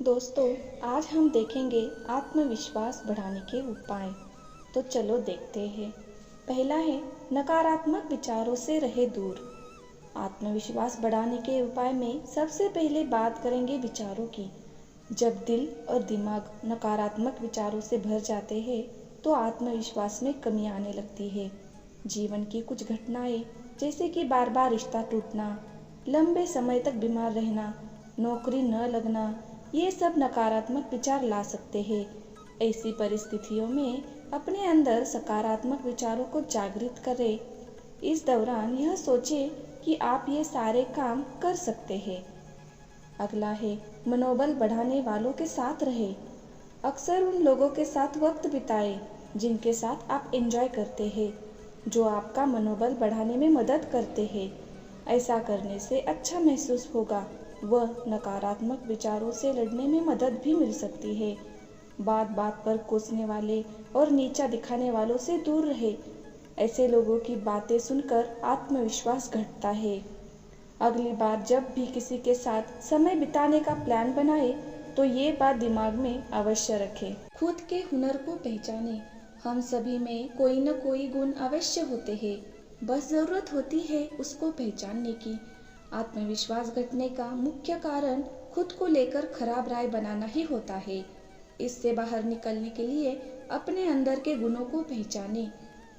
दोस्तों, आज हम देखेंगे आत्मविश्वास बढ़ाने के उपाय। तो चलो देखते हैं। पहला है, नकारात्मक विचारों से रहे दूर। आत्मविश्वास बढ़ाने के उपाय में सबसे पहले बात करेंगे विचारों की। जब दिल और दिमाग नकारात्मक विचारों से भर जाते हैं तो आत्मविश्वास में कमी आने लगती है। जीवन की कुछ घटनाएं, जैसे कि बार बार रिश्ता टूटना, लंबे समय तक बीमार रहना, नौकरी न लगना, ये सब नकारात्मक विचार ला सकते हैं। ऐसी परिस्थितियों में अपने अंदर सकारात्मक विचारों को जागृत करें। इस दौरान यह सोचें कि आप ये सारे काम कर सकते हैं। अगला है, मनोबल बढ़ाने वालों के साथ रहे। अक्सर उन लोगों के साथ वक्त बिताएं जिनके साथ आप एंजॉय करते हैं, जो आपका मनोबल बढ़ाने में मदद करते हैं। ऐसा करने से अच्छा महसूस होगा व नकारात्मक विचारों से लड़ने में मदद भी मिल सकती है। बात बात पर कोसने वाले और नीचा दिखाने वालों से दूर रहे। ऐसे लोगों की बातें सुनकर आत्मविश्वास घटता है। अगली बार जब भी किसी के साथ समय बिताने का प्लान बनाए तो ये बात दिमाग में अवश्य रखें। खुद के हुनर को पहचानें। हम सभी में कोई न कोई गुण अवश्य होते हैं, बस ज़रूरत होती है उसको पहचानने की। आत्मविश्वास घटने का मुख्य कारण खुद को लेकर खराब राय बनाना ही होता है। इससे बाहर निकलने के लिए अपने अंदर के गुणों को पहचानें।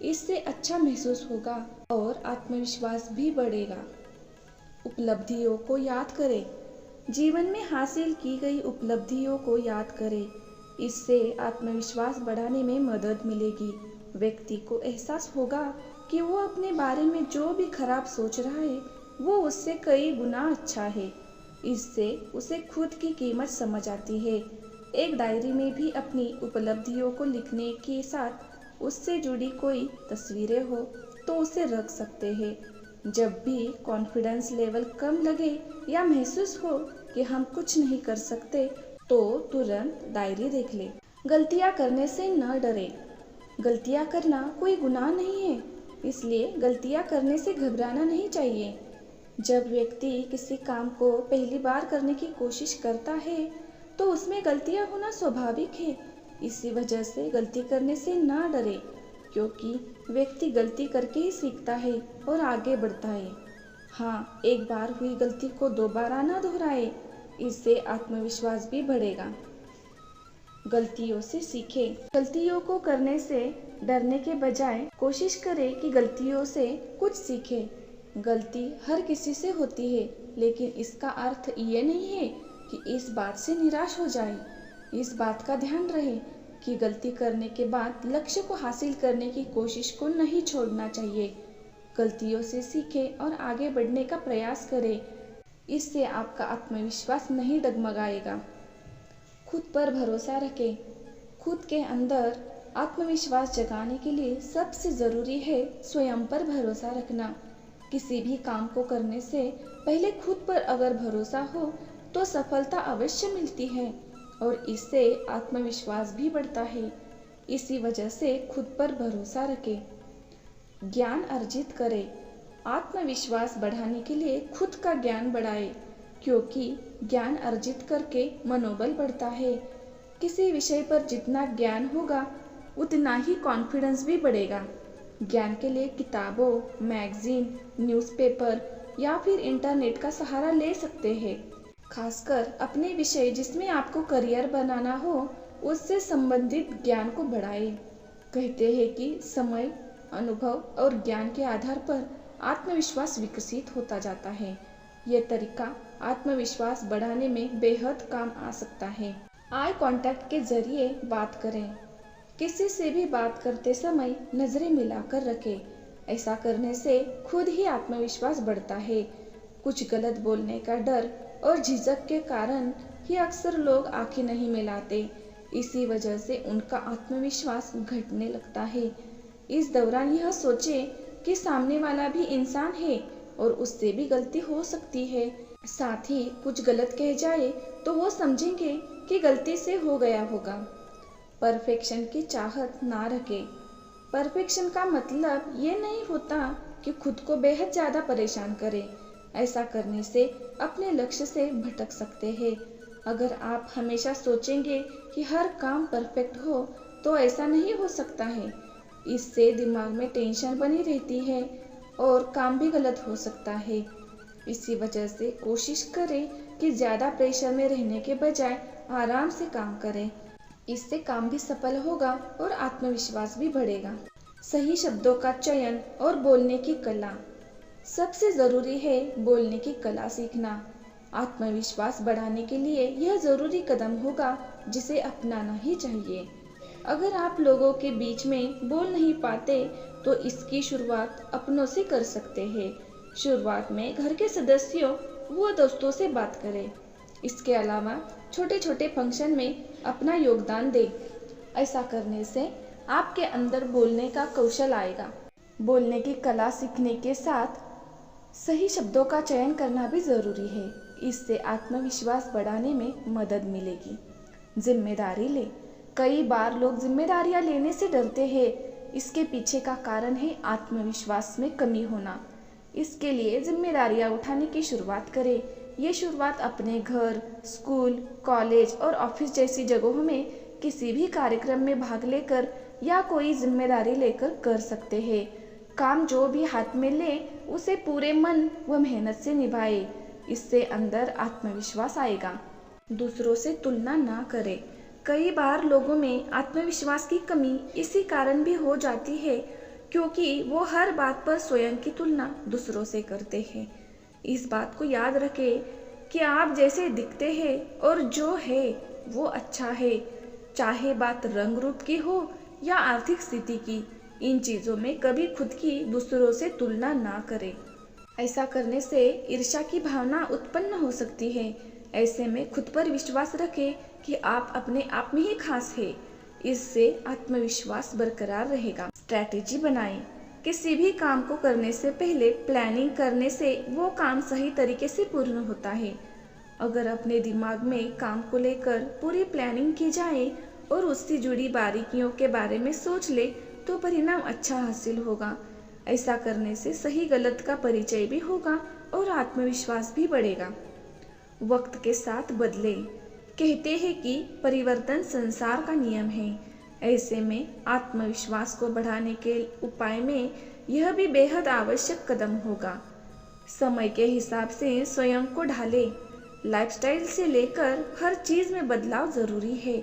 इससे अच्छा महसूस होगा और आत्मविश्वास भी बढ़ेगा। उपलब्धियों को याद करें। जीवन में हासिल की गई उपलब्धियों को याद करें। इससे आत्मविश्वास बढ़ाने में मदद मिलेगी। व्यक्ति को एहसास होगा कि वो अपने बारे में जो भी खराब सोच रहा है वो उससे कई गुना अच्छा है। इससे उसे खुद की कीमत समझ आती है। एक डायरी में भी अपनी उपलब्धियों को लिखने के साथ उससे जुड़ी कोई तस्वीरें हो तो उसे रख सकते हैं। जब भी कॉन्फिडेंस लेवल कम लगे या महसूस हो कि हम कुछ नहीं कर सकते तो तुरंत डायरी देख ले। गलतियां करने से न डरे। गलतियां करना कोई गुनाह नहीं है, इसलिए गलतियां करने से घबराना नहीं चाहिए। जब व्यक्ति किसी काम को पहली बार करने की कोशिश करता है तो उसमें गलतियां होना स्वाभाविक है। इसी वजह से गलती करने से ना डरे, क्योंकि व्यक्ति गलती करके ही सीखता है और आगे बढ़ता है। हाँ, एक बार हुई गलती को दोबारा ना दोहराए, इससे आत्मविश्वास भी बढ़ेगा। गलतियों से सीखें। गलतियों को करने से डरने के बजाय कोशिश करें कि गलतियों से कुछ सीखें। गलती हर किसी से होती है, लेकिन इसका अर्थ ये नहीं है कि इस बात से निराश हो जाए। इस बात का ध्यान रहे कि गलती करने के बाद लक्ष्य को हासिल करने की कोशिश को नहीं छोड़ना चाहिए। गलतियों से सीखें और आगे बढ़ने का प्रयास करें। इससे आपका आत्मविश्वास नहीं डगमगाएगा। खुद पर भरोसा रखें। खुद के अंदर आत्मविश्वास जगाने के लिए सबसे ज़रूरी है स्वयं पर भरोसा रखना। किसी भी काम को करने से पहले खुद पर अगर भरोसा हो तो सफलता अवश्य मिलती है और इससे आत्मविश्वास भी बढ़ता है। इसी वजह से खुद पर भरोसा रखें। ज्ञान अर्जित करें। आत्मविश्वास बढ़ाने के लिए खुद का ज्ञान बढ़ाएं, क्योंकि ज्ञान अर्जित करके मनोबल बढ़ता है। किसी विषय पर जितना ज्ञान होगा उतना ही कॉन्फिडेंस भी बढ़ेगा। ज्ञान के लिए किताबों, मैगजीन, न्यूज़पेपर या फिर इंटरनेट का सहारा ले सकते हैं। खासकर अपने विषय जिसमें आपको करियर बनाना हो उससे संबंधित ज्ञान को बढ़ाएं। कहते हैं कि समय, अनुभव और ज्ञान के आधार पर आत्मविश्वास विकसित होता जाता है। यह तरीका आत्मविश्वास बढ़ाने में बेहद काम आ सकता है। आई कांटेक्ट के जरिए बात करें। किसी से भी बात करते समय नजरें मिलाकर रखें। ऐसा करने से खुद ही आत्मविश्वास बढ़ता है। कुछ गलत बोलने का डर और झिझक के कारण ही अक्सर लोग आंखें नहीं मिलाते। इसी वजह से उनका आत्मविश्वास घटने लगता है। इस दौरान यह सोचें कि सामने वाला भी इंसान है और उससे भी गलती हो सकती है। साथ ही कुछ गलत कह जाए तो वो समझेंगे कि गलती से हो गया होगा। परफेक्शन की चाहत ना रखें। परफेक्शन का मतलब ये नहीं होता कि खुद को बेहद ज़्यादा परेशान करें। ऐसा करने से अपने लक्ष्य से भटक सकते हैं। अगर आप हमेशा सोचेंगे कि हर काम परफेक्ट हो तो ऐसा नहीं हो सकता है। इससे दिमाग में टेंशन बनी रहती है और काम भी गलत हो सकता है। इसी वजह से कोशिश करें कि ज़्यादा प्रेशर में रहने के बजाय आराम से काम करें। इससे काम भी सफल होगा और आत्मविश्वास भी बढ़ेगा। सही शब्दों का चयन और बोलने की कला। सबसे ज़रूरी है बोलने की कला सीखना। आत्मविश्वास बढ़ाने के लिए यह ज़रूरी कदम होगा जिसे अपनाना ही चाहिए। अगर आप लोगों के बीच में बोल नहीं पाते तो इसकी शुरुआत अपनों से कर सकते हैं। शुरुआत में घर के सदस्यों व दोस्तों से बात करें। इसके अलावा छोटे छोटे फंक्शन में अपना योगदान दें। ऐसा करने से आपके अंदर बोलने का कौशल आएगा। बोलने की कला सीखने के साथ सही शब्दों का चयन करना भी ज़रूरी है। इससे आत्मविश्वास बढ़ाने में मदद मिलेगी। जिम्मेदारी ले। कई बार लोग जिम्मेदारियां लेने से डरते हैं। इसके पीछे का कारण है आत्मविश्वास में कमी होना। इसके लिए जिम्मेदारियां उठाने की शुरुआत करें। ये शुरुआत अपने घर, स्कूल, कॉलेज और ऑफिस जैसी जगहों में किसी भी कार्यक्रम में भाग लेकर या कोई जिम्मेदारी लेकर कर सकते हैं। काम जो भी हाथ में ले उसे पूरे मन व मेहनत से निभाए। इससे अंदर आत्मविश्वास आएगा। दूसरों से तुलना ना करें। कई बार लोगों में आत्मविश्वास की कमी इसी कारण भी हो जाती है क्योंकि वो हर बात पर स्वयं की तुलना दूसरों से करते हैं। इस बात को याद रखें कि आप जैसे दिखते हैं और जो है वो अच्छा है, चाहे बात रंग रूप की हो या आर्थिक स्थिति की। इन चीज़ों में कभी खुद की दूसरों से तुलना ना करें। ऐसा करने से ईर्ष्या की भावना उत्पन्न हो सकती है। ऐसे में खुद पर विश्वास रखें कि आप अपने आप में ही खास है। इससे आत्मविश्वास बरकरार रहेगा। स्ट्रैटेजी बनाएं। किसी भी काम को करने से पहले प्लानिंग करने से वो काम सही तरीके से पूर्ण होता है। अगर अपने दिमाग में काम को लेकर पूरी प्लानिंग की जाए और उससे जुड़ी बारीकियों के बारे में सोच ले तो परिणाम अच्छा हासिल होगा। ऐसा करने से सही गलत का परिचय भी होगा और आत्मविश्वास भी बढ़ेगा। वक्त के साथ बदले। कहते हैं कि परिवर्तन संसार का नियम है। ऐसे में आत्मविश्वास को बढ़ाने के उपाय में यह भी बेहद आवश्यक कदम होगा। समय के हिसाब से स्वयं को ढाले। लाइफस्टाइल से लेकर हर चीज़ में बदलाव ज़रूरी है।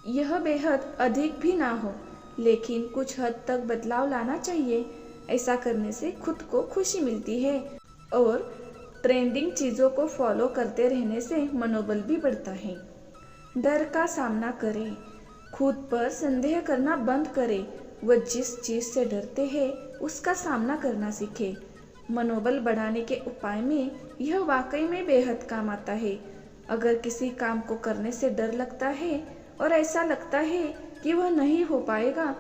यह बेहद अधिक भी ना हो, लेकिन कुछ हद तक बदलाव लाना चाहिए। ऐसा करने से खुद को खुशी मिलती है और ट्रेंडिंग चीज़ों को फॉलो करते रहने से मनोबल भी बढ़ता है। डर का सामना करें। खुद पर संदेह करना बंद करें व जिस चीज़ से डरते हैं उसका सामना करना सीखें। मनोबल बढ़ाने के उपाय में यह वाकई में बेहद काम आता है। अगर किसी काम को करने से डर लगता है और ऐसा लगता है कि वह नहीं हो पाएगा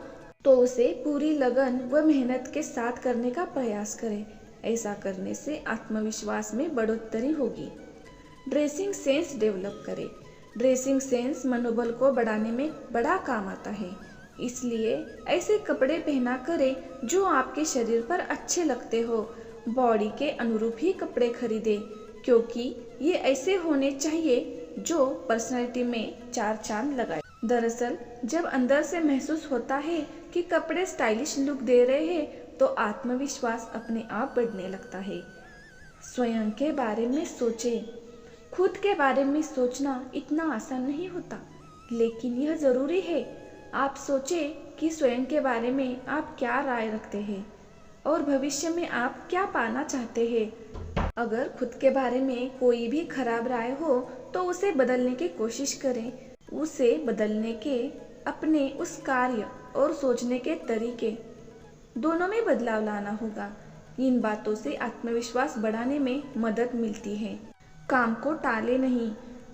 तो उसे पूरी लगन व मेहनत के साथ करने का प्रयास करें। ऐसा करने से आत्मविश्वास में बढ़ोतरी होगी। ड्रेसिंग सेंस डेवलप करें। ड्रेसिंग सेंस मनोबल को बढ़ाने में बड़ा काम आता है। इसलिए ऐसे कपड़े पहना करें जो आपके शरीर पर अच्छे लगते हो। बॉडी के अनुरूप ही कपड़े खरीदें क्योंकि ये ऐसे होने चाहिए जो पर्सनैलिटी में चार चांद लगाए। दरअसल जब अंदर से महसूस होता है कि कपड़े स्टाइलिश लुक दे रहे हैं तो आत्मविश्वास अपने आप बढ़ने लगता है। स्वयं के बारे में सोचें। खुद के बारे में सोचना इतना आसान नहीं होता, लेकिन यह ज़रूरी है। आप सोचें कि स्वयं के बारे में आप क्या राय रखते हैं और भविष्य में आप क्या पाना चाहते हैं। अगर खुद के बारे में कोई भी खराब राय हो तो उसे बदलने की कोशिश करें। उसे बदलने के अपने उस कार्य और सोचने के तरीके दोनों में बदलाव लाना होगा। इन बातों से आत्मविश्वास बढ़ाने में मदद मिलती है। काम को टाले नहीं।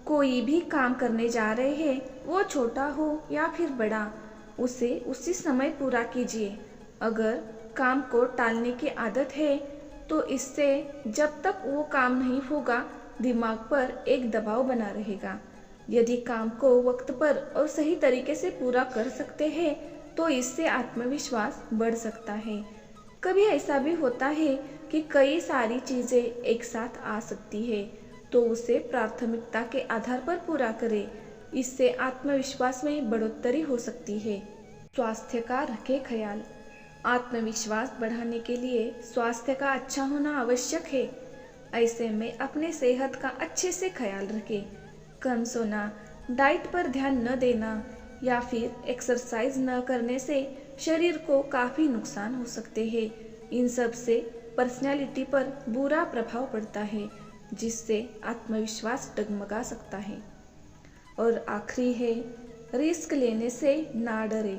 कोई भी काम करने जा रहे हैं, वो छोटा हो या फिर बड़ा, उसे उसी समय पूरा कीजिए। अगर काम को टालने की आदत है तो इससे जब तक वो काम नहीं होगा दिमाग पर एक दबाव बना रहेगा। यदि काम को वक्त पर और सही तरीके से पूरा कर सकते हैं तो इससे आत्मविश्वास बढ़ सकता है। कभी ऐसा भी होता है कि कई सारी चीज़ें एक साथ आ सकती है तो उसे प्राथमिकता के आधार पर पूरा करें। इससे आत्मविश्वास में बढ़ोतरी हो सकती है। स्वास्थ्य का रखें ख्याल। आत्मविश्वास बढ़ाने के लिए स्वास्थ्य का अच्छा होना आवश्यक है। ऐसे में अपने सेहत का अच्छे से ख्याल रखें। कम सोना, डाइट पर ध्यान न देना या फिर एक्सरसाइज न करने से शरीर को काफ़ी नुकसान हो सकते हैं। इन सब से पर्सनैलिटी पर बुरा प्रभाव पड़ता है, जिससे आत्मविश्वास डगमगा सकता है। और आखिरी है, रिस्क लेने से ना डरे।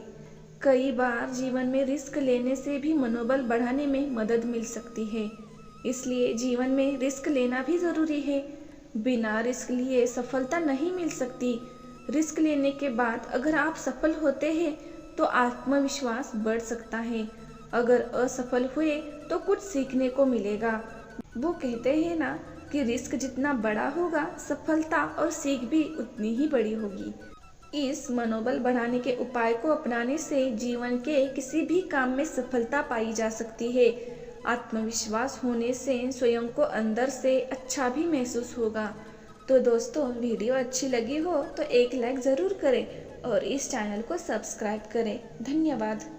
कई बार जीवन में रिस्क लेने से भी मनोबल बढ़ाने में मदद मिल सकती है। इसलिए जीवन में रिस्क लेना भी ज़रूरी है। बिना रिस्क लिए सफलता नहीं मिल सकती। रिस्क लेने के बाद अगर आप सफल होते हैं तो आत्मविश्वास बढ़ सकता है। अगर असफल हुए तो कुछ सीखने को मिलेगा। वो कहते हैं ना कि रिस्क जितना बड़ा होगा, सफलता और सीख भी उतनी ही बड़ी होगी। इस मनोबल बढ़ाने के उपाय को अपनाने से जीवन के किसी भी काम में सफलता पाई जा सकती है। आत्मविश्वास होने से स्वयं को अंदर से अच्छा भी महसूस होगा। तो दोस्तों, वीडियो अच्छी लगी हो तो एक लाइक ज़रूर करें और इस चैनल को सब्सक्राइब करें। धन्यवाद।